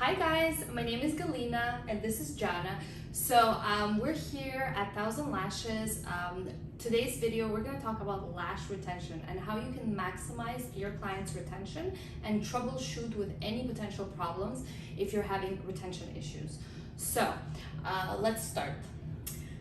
Hi guys, my name is Galina and this is Jana. So we're here at Thousand Lashes. Today's video we're going to talk about lash retention and how you can maximize your client's retention and troubleshoot with any potential problems if you're having retention issues. So let's start.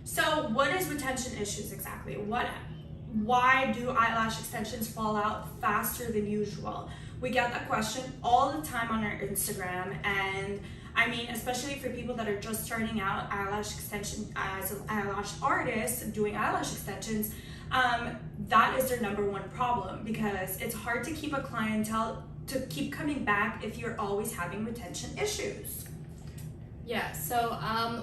So what is retention issues exactly? Why do eyelash extensions fall out faster than usual? We get that question all the time on our Instagram, and I mean, especially for people that are just starting out eyelash extension as an eyelash artist doing eyelash extensions, that is their #1 problem, because it's hard to keep a clientele to keep coming back if you're always having retention issues. Yeah, so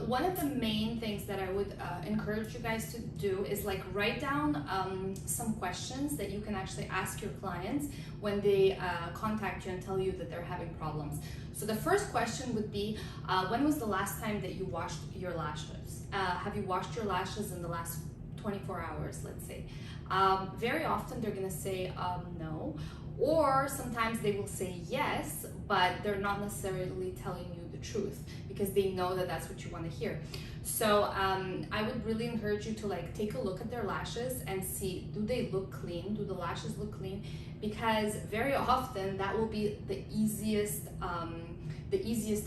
one of the main things that I would encourage you guys to do is like write down some questions that you can actually ask your clients when they contact you and tell you that they're having problems. So the first question would be, when was the last time that you washed your lashes? Have you washed your lashes in the last 24 hours, let's say? Very often they're gonna say no, or sometimes they will say yes, but they're not necessarily telling you the truth because they know that that's what you want to hear. So I would really encourage you to like take a look at their lashes and see, do they look clean? Do the lashes look clean? Because very often that will be the easiest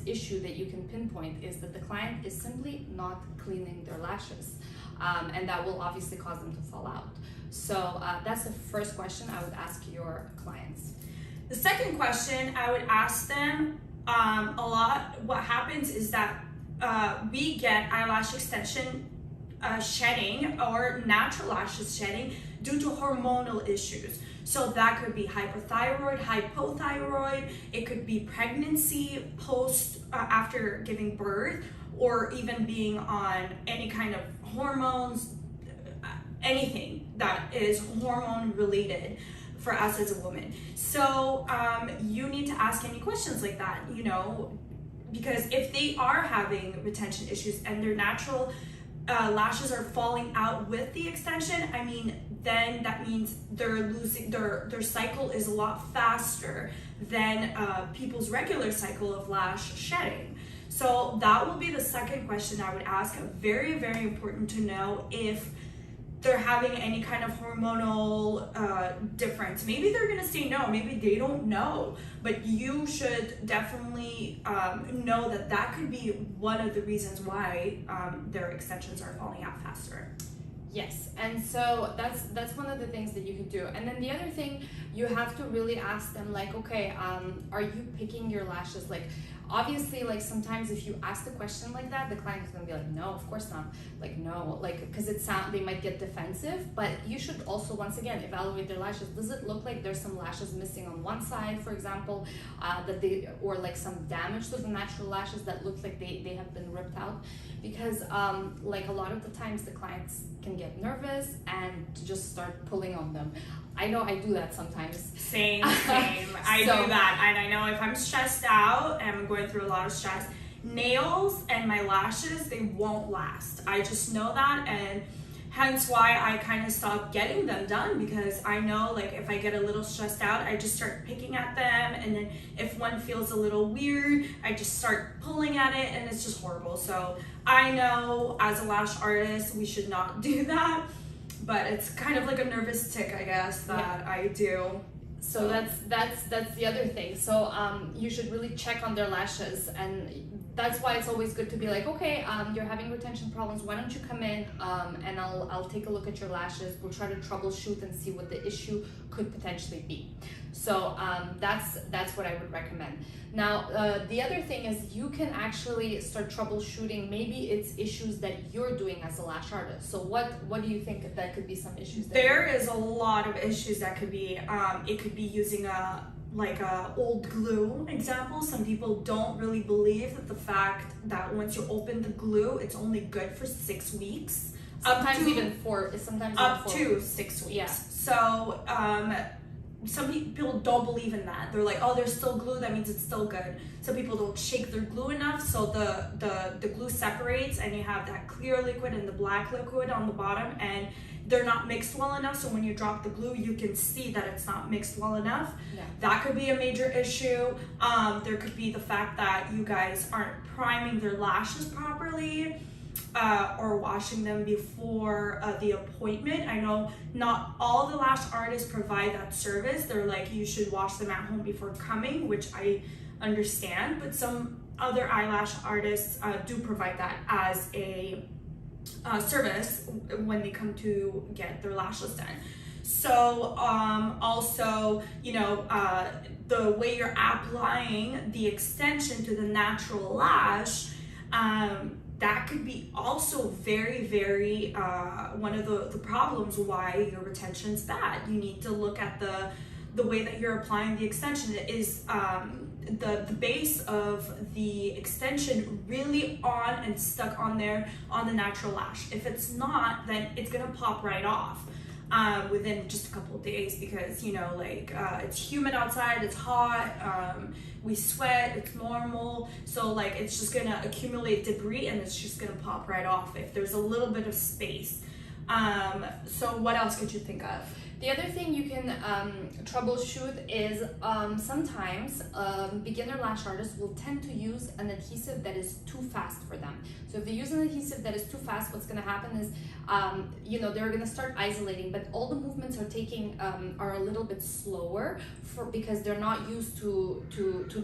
issue that you can pinpoint, is that the client is simply not cleaning their lashes, and that will obviously cause them to fall out. So that's the first question I would ask your clients. The second question I would ask them, a lot, what happens is that we get eyelash extension shedding or natural lashes shedding due to hormonal issues. So that could be hypothyroid, hypothyroid, it could be pregnancy, after giving birth, or even being on any kind of hormones, anything that is hormone related for us as a woman. So you need to ask any questions like that, you know, because if they are having retention issues and their natural lashes are falling out with the extension, I mean, then that means they're losing, their cycle is a lot faster than people's regular cycle of lash shedding. So that will be the second question I would ask. Very, very important to know if they're having any kind of hormonal difference. Maybe they're gonna say no, maybe they don't know, but you should definitely know that that could be one of the reasons why their extensions are falling out faster. Yes, and so that's one of the things that you can do. And then the other thing, you have to really ask them like, okay, are you picking your lashes? Like, obviously, like sometimes if you ask the question like that, the client is gonna be like, no, of course not. Like, no, like, because they might get defensive. But you should also, once again, evaluate their lashes. Does it look like there's some lashes missing on one side, for example, or like some damage to the natural lashes that looks like they have been ripped out? Because like a lot of the times the clients can get nervous and just start pulling on them. I know I do that sometimes. Same. I do that, and I know if I'm stressed out and I'm going through a lot of stress, nails and my lashes, they won't last. I just know that, and hence why I kind of stopped getting them done, because I know like if I get a little stressed out, I just start picking at them, and then if one feels a little weird, I just start pulling at it, and it's just horrible. So I know as a lash artist, we should not do that. But it's kind of like a nervous tick, I guess, that I do. So that's the other thing. So you should really check on their lashes, and that's why it's always good to be like, okay, you're having retention problems. Why don't you come in and I'll take a look at your lashes. We'll try to troubleshoot and see what the issue could potentially be. So that's what I would recommend. Now, the other thing is you can actually start troubleshooting. Maybe it's issues that you're doing as a lash artist. So what do you think that could be some issues? There is a lot of issues that could be. It could be using a old glue example. Some people don't really believe that the fact that once you open the glue, it's only good for 6 weeks. Sometimes even 4. Sometimes up to 6 weeks. Yeah. So some people don't believe in that. They're like, oh, there's still glue, that means it's still good. Some people don't shake their glue enough, so the glue separates and you have that clear liquid and the black liquid on the bottom, and they're not mixed well enough, so when you drop the glue, you can see that it's not mixed well enough. Yeah. That could be a major issue. There could be the fact that you guys aren't priming their lashes properly, or washing them before the appointment. I know not all the lash artists provide that service. They're like, you should wash them at home before coming, which I understand, but some other eyelash artists do provide that as a service when they come to get their lashes done. So also, you know, the way you're applying the extension to the natural lash, that could be also very, very one of the problems why your retention's bad. You need to look at the way that you're applying the extension. It is the base of the extension really on and stuck on there on the natural lash. If it's not, then it's gonna pop right off within just a couple of days, because, you know, like it's humid outside, it's hot, we sweat, it's normal, so like it's just gonna accumulate debris and it's just gonna pop right off if there's a little bit of space. So what else could you think of? The other thing you can troubleshoot is sometimes beginner lash artists will tend to use an adhesive that is too fast for them. So if they use an adhesive that is too fast, what's going to happen is, you know, they're going to start isolating, but all the movements are a little bit slower because they're not used to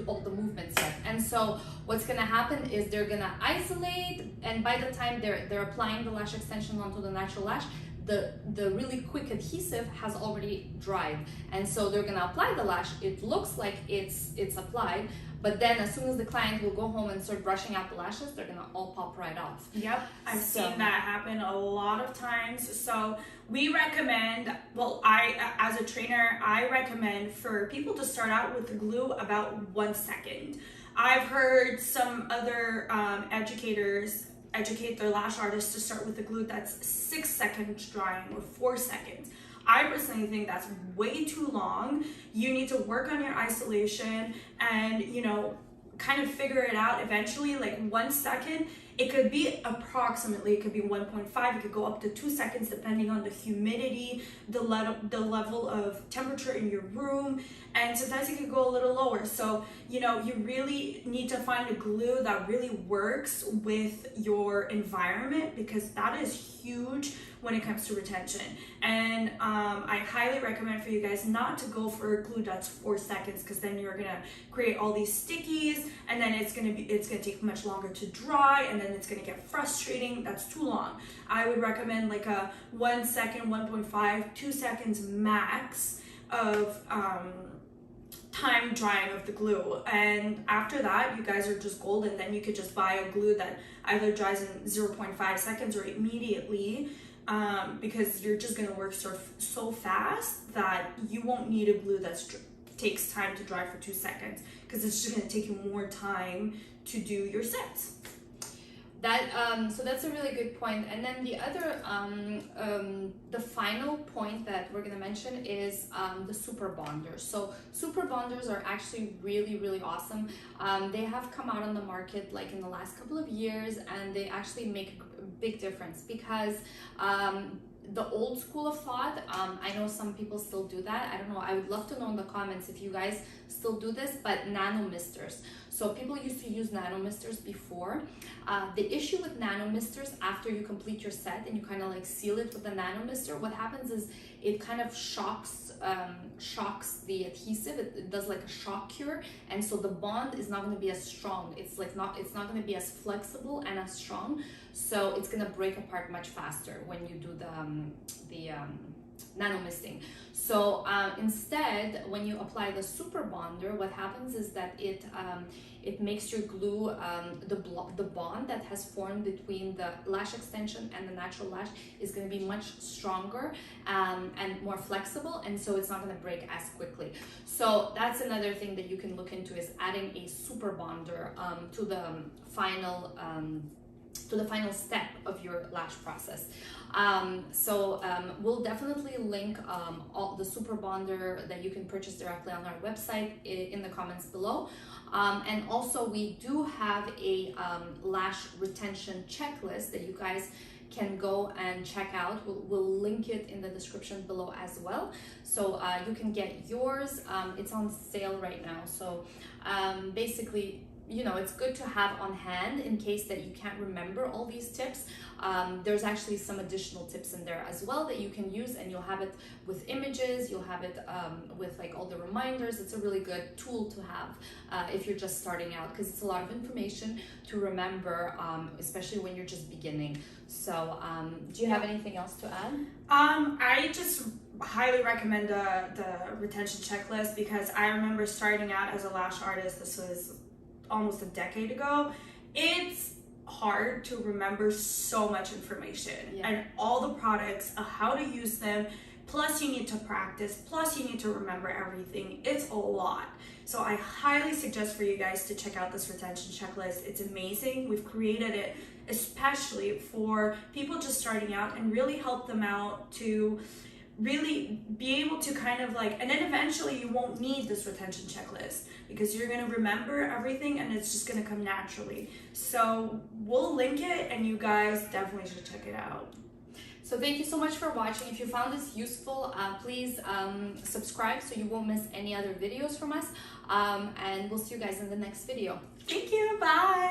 all the movements yet. And so what's going to happen is they're going to isolate, and by the time they're applying the lash extension onto the natural lash, the really quick adhesive has already dried, and so they're gonna apply the lash. It looks like it's applied, but then as soon as the client will go home and start brushing out the lashes, they're gonna all pop right off. Yep, I've seen that happen a lot of times. So we recommend, well, as a trainer, I recommend for people to start out with the glue about 1 second. I've heard some other educators educate their lash artists to start with the glue that's 6 seconds drying or 4 seconds. I personally think that's way too long. You need to work on your isolation and, you know, kind of figure it out eventually. Like 1 second, it could be approximately, it could be 1.5, it could go up to 2 seconds depending on the humidity, the level of temperature in your room, and sometimes it could go a little lower. So, you know, you really need to find a glue that really works with your environment, because that is huge when it comes to retention. And I highly recommend for you guys not to go for a glue that's 4 seconds, because then you're gonna create all these stickies, and then it's gonna take much longer to dry, and then it's gonna get frustrating. That's too long. I would recommend like a 1 second, 1.5, 2 seconds max of time drying of the glue, and after that you guys are just golden. Then you could just buy a glue that either dries in 0.5 seconds or immediately, because you're just gonna work so fast that you won't need a glue that takes time to dry for 2 seconds, because it's just gonna take you more time to do your sets. So that's a really good point. And then the other, the final point that we're going to mention is the super bonders. So super bonders are actually really, really awesome. They have come out on the market like in the last couple of years, and they actually make a big difference, because the old school of thought, I know some people still do that. I don't know, I would love to know in the comments if you guys still do this, but nano misters. So people used to use nano misters before. The issue with nano misters, after you complete your set and you kind of like seal it with the nano mister, what happens is it kind of shocks the adhesive. It does like a shock cure, and so the bond is not going to be as strong. It's not going to be as flexible and as strong. So it's going to break apart much faster when you do the nano misting. So instead, when you apply the super bonder, what happens is that it makes your glue, the bond that has formed between the lash extension and the natural lash is going to be much stronger and more flexible, and so it's not going to break as quickly. So that's another thing that you can look into, is adding a super bonder to the final to the final step of your lash process. We'll definitely link all the super bonder that you can purchase directly on our website in the comments below. And also we do have a lash retention checklist that you guys can go and check out. We'll link it in the description below as well. So you can get yours. It's on sale right now. So basically, you know, it's good to have on hand in case that you can't remember all these tips. There's actually some additional tips in there as well that you can use, and you'll have it with images, you'll have it with like all the reminders. It's a really good tool to have if you're just starting out, because it's a lot of information to remember, especially when you're just beginning. So do you have anything else to add? I just highly recommend the retention checklist, because I remember starting out as a lash artist. This was almost a decade ago. It's hard to remember so much information, and all the products, how to use them, plus you need to practice, plus you need to remember everything. It's a lot. So I highly suggest for you guys to check out this retention checklist. It's amazing. We've created it especially for people just starting out, and really help them out to really be able to kind of like, and then eventually you won't need this retention checklist, because you're going to remember everything and it's just going to come naturally. So we'll link it, and you guys definitely should check it out. So thank you so much for watching. If you found this useful, please subscribe so you won't miss any other videos from us, and we'll see you guys in the next video. Thank you. Bye.